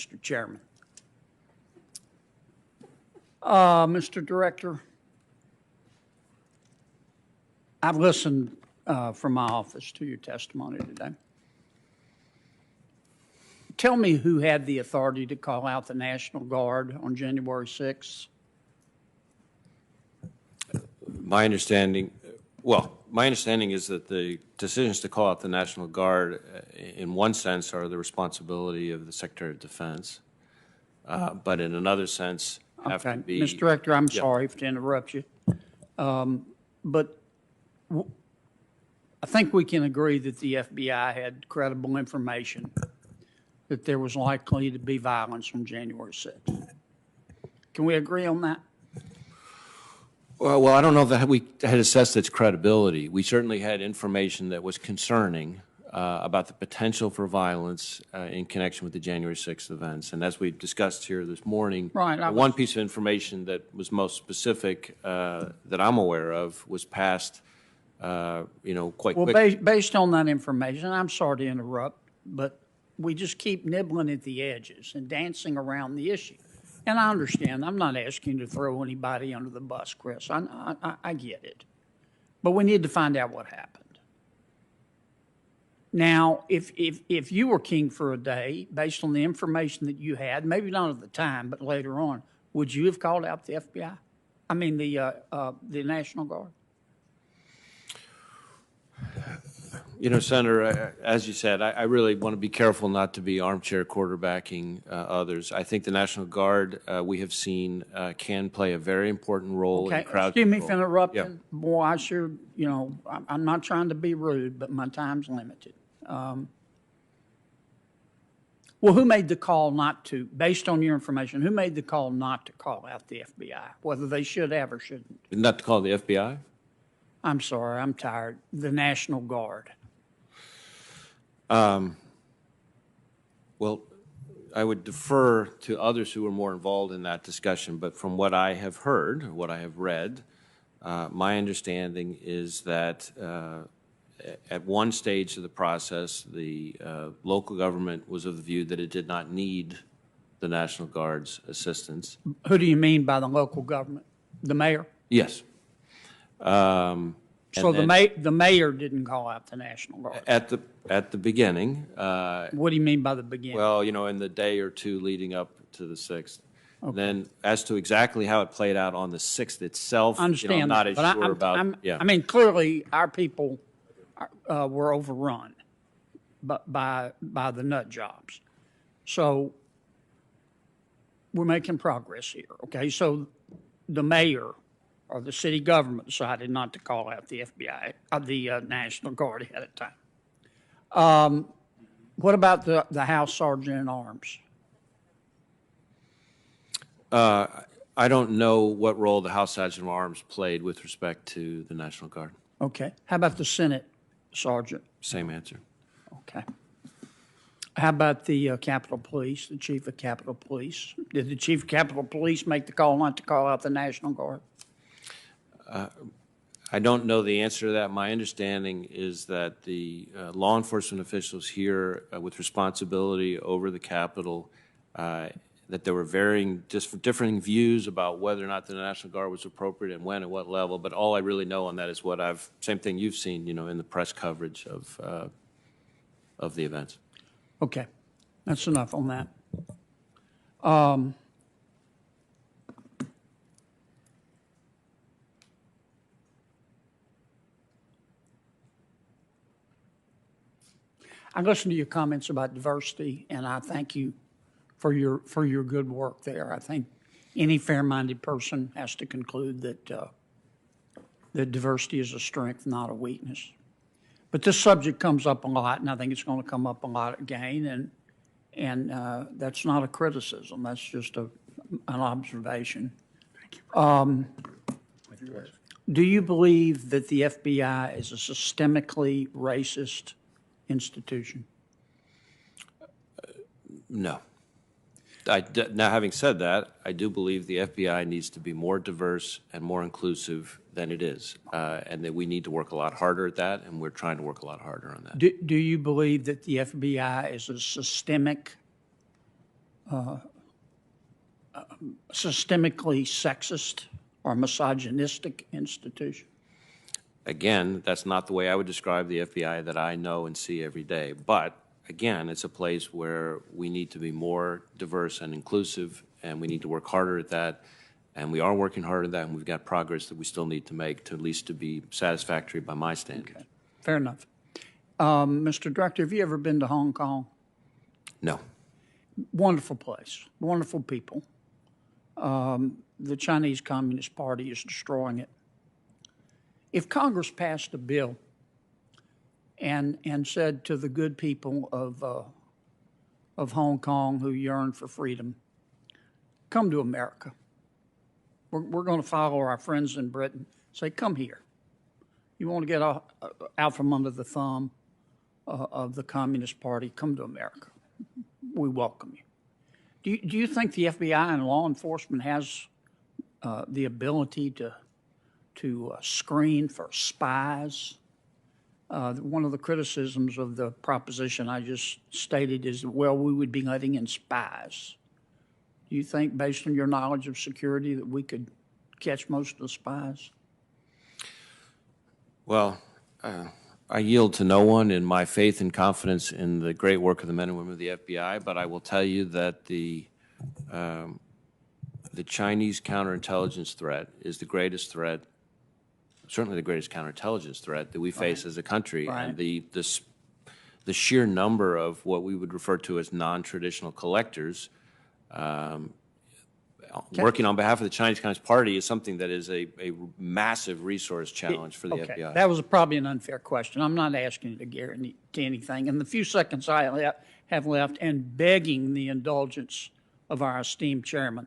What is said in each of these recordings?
Mr. Chairman. Mr. Director, I've listened from my office to your testimony today. Tell me who had the authority to call out the National Guard on January 6th? My understanding is that the decisions to call out the National Guard, in one sense, are the responsibility of the Secretary of Defense, but in another sense, have to be. Mr. Director, I'm sorry to interrupt you, but I think we can agree that the FBI had credible information that there was likely to be violence on January 6th. Can we agree on that? Well, I don't know that we had assessed its credibility. We certainly had information that was concerning about the potential for violence in connection with the January 6th events. And as we discussed here this morning, one piece of information that was most specific that I'm aware of was passed, quite quickly. Well, based on that information, I'm sorry to interrupt, but we just keep nibbling at the edges and dancing around the issue. And I understand. I'm not asking you to throw anybody under the bus, Chris. I get it. But we need to find out what happened. Now, if you were king for a day, based on the information that you had, maybe not at the time, but later on, would you have called out the FBI? I mean, the National Guard? You know, Senator, as you said, I really want to be careful not to be armchair quarterbacking others. I think the National Guard, we have seen, can play a very important role in crowd control. Excuse me for interrupting. Yeah. Boy, I sure, I'm not trying to be rude, but my time's limited. Well, who made the call not to, based on your information, who made the call not to call out the FBI, whether they should have or shouldn't? Not to call the FBI? I'm sorry, I'm tired. The National Guard. Well, I would defer to others who are more involved in that discussion, but from what I have heard, or what I have read, my understanding is that at one stage of the process, the local government was of the view that it did not need the National Guard's assistance. Who do you mean by the local government? The mayor? Yes. So the mayor didn't call out the National Guard? At the beginning. What do you mean by the beginning? Well, in the day or two leading up to the 6th. Okay. Then as to exactly how it played out on the 6th itself, I understand I'm not as sure about. I mean, clearly our people were overrun by the nut jobs. So we're making progress here, okay? So the mayor or the city government decided not to call out the FBI, the National Guard ahead of time. What about the House Sergeant at Arms? I don't know what role the House Sergeant at Arms played with respect to the National Guard. Okay. How about the Senate Sergeant? Same answer. Okay. How about the Capitol Police, the Chief of Capitol Police? Did the Chief of Capitol Police make the call not to call out the National Guard? I don't know the answer to that. My understanding is that the law enforcement officials here with responsibility over the Capitol, that there were differing views about whether or not the National Guard was appropriate and when at what level, but all I really know on that is what same thing you've seen, in the press coverage of the events. Okay. That's enough on that. I listened to your comments about diversity, and I thank you for your good work there. I think any fair-minded person has to conclude that diversity is a strength, not a weakness. But this subject comes up a lot, and I think it's going to come up a lot again, and that's not a criticism. That's just an observation. Thank you. Do you believe that the FBI is a systemically racist institution? No. Now, having said that, I do believe the FBI needs to be more diverse and more inclusive than it is, and that we need to work a lot harder at that, and we're trying to work a lot harder on that. Do you believe that the FBI is a systemic systemically sexist or misogynistic institution? Again, that's not the way I would describe the FBI that I know and see every day. But again, it's a place where we need to be more diverse and inclusive, and we need to work harder at that. And we are working hard at that, and we've got progress that we still need to make to at least to be satisfactory by my standards. Okay. Fair enough. Mr. Director, have you ever been to Hong Kong? No. Wonderful place, wonderful people. The Chinese Communist Party is destroying it. If Congress passed a bill and said to the good people of Hong Kong who yearn for freedom, come to America. We're going to follow our friends in Britain. Say, come here. You want to get out from under the thumb of the Communist Party, come to America. We welcome you. Do you think the FBI and law enforcement has the ability to screen for spies? One of the criticisms of the proposition I just stated is, well, we would be letting in spies. Do you think, based on your knowledge of security, that we could catch most of the spies? Well, I yield to no one in my faith and confidence in the great work of the men and women of the FBI, but I will tell you that the Chinese counterintelligence threat is the greatest threat, certainly the greatest counterintelligence threat that we face as a country. Right. And the sheer number of what we would refer to as non-traditional collectors working on behalf of the Chinese Communist Party is something that is a massive resource challenge for the FBI. That was probably an unfair question. I'm not asking you to guarantee anything. In the few seconds I have left, and begging the indulgence of our esteemed chairman,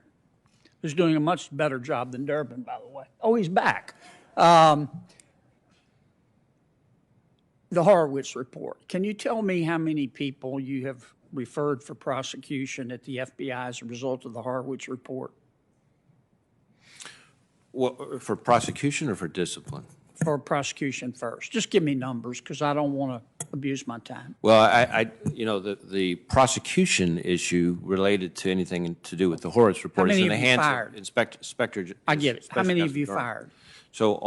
who's doing a much better job than Durbin, by the way. Oh, he's back. The Horowitz report. Can you tell me how many people you have referred for prosecution at the FBI as a result of the Horowitz report? Well, for prosecution or for discipline? For prosecution first. Just give me numbers, because I don't want to abuse my time. Well, you know, the prosecution issue related to anything to do with the Horowitz report is in the hands of Inspector. I get it. How many have you fired? So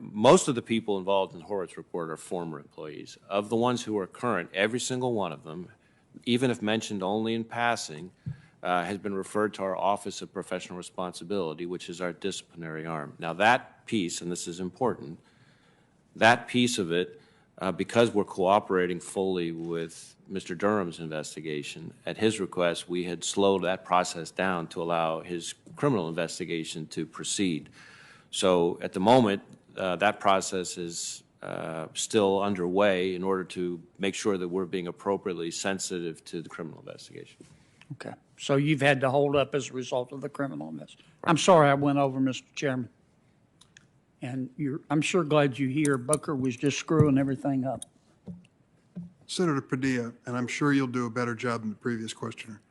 most of the people involved in the Horowitz report are former employees. Of the ones who are current, every single one of them, even if mentioned only in passing, has been referred to our Office of Professional Responsibility, which is our disciplinary arm. Now that piece, and this is important, that piece of it, because we're cooperating fully with Mr. Durham's investigation, at his request, we had slowed that process down to allow his criminal investigation to proceed. So at the moment, that process is still underway in order to make sure that we're being appropriately sensitive to the criminal investigation. Okay. So you've had to hold up as a result of the criminal investigation. I'm sorry I went over, Mr. Chairman. And I'm sure glad you're here. Booker was just screwing everything up. Senator Padilla, and I'm sure you'll do a better job than the previous questioner.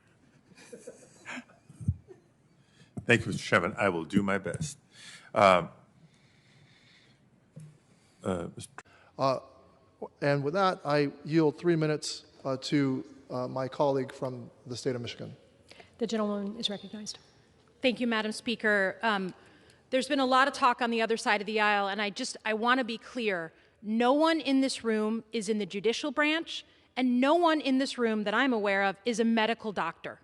Thank you, Mr. Chairman. I will do my best. And with that, I yield 3 minutes to my colleague from the state of Michigan. The gentleman is recognized. Thank you, Madam Speaker. There's been a lot of talk on the other side of the aisle, and I want to be clear. No one in this room is in the judicial branch, and no one in this room that I'm aware of is a medical doctor.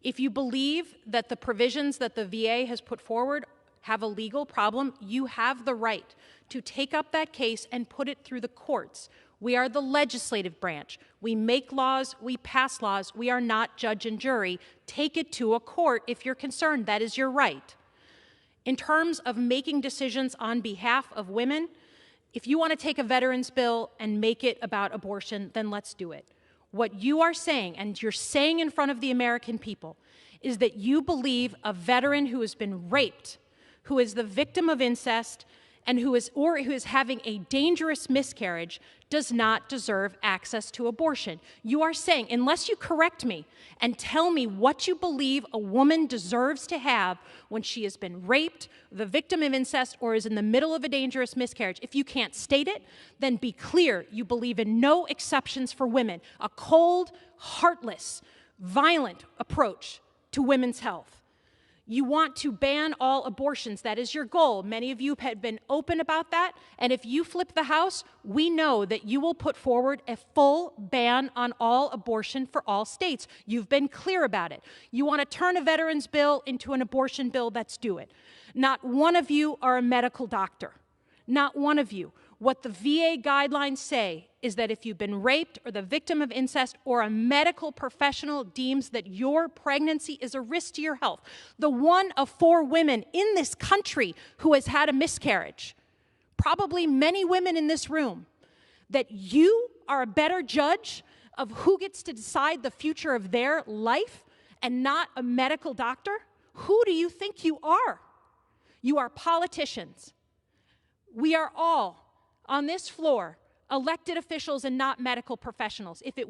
If you believe that the provisions that the VA has put forward have a legal problem, you have the right to take up that case and put it through the courts. We are the legislative branch. We make laws, we pass laws. We are not judge and jury. Take it to a court if you're concerned. That is your right. In terms of making decisions on behalf of women, if you want to take a veterans bill and make it about abortion, then let's do it. What you are saying, and you're saying in front of the American people, is that you believe a veteran who has been raped, who is the victim of incest, and who is having a dangerous miscarriage does not deserve access to abortion. You are saying, unless you correct me and tell me what you believe a woman deserves to have when she has been raped, the victim of incest, or is in the middle of a dangerous miscarriage, if you can't state it, then be clear you believe in no exceptions for women. A cold, heartless, violent approach to women's health. You want to ban all abortions. That is your goal. Many of you have been open about that. And if you flip the House, we know that you will put forward a full ban on all abortion for all states. You've been clear about it. You want to turn a veterans bill into an abortion bill, let's do it. Not one of you are a medical doctor. Not one of you. What the VA guidelines say is that if you've been raped or the victim of incest or a medical professional deems that your pregnancy is a risk to your health, the one of 4 women in this country who has had a miscarriage, probably many women in this room, that you are a better judge of who gets to decide the future of their life and not a medical doctor? Who do you think you are? You are politicians. We are all on this floor elected officials and not medical professionals. If it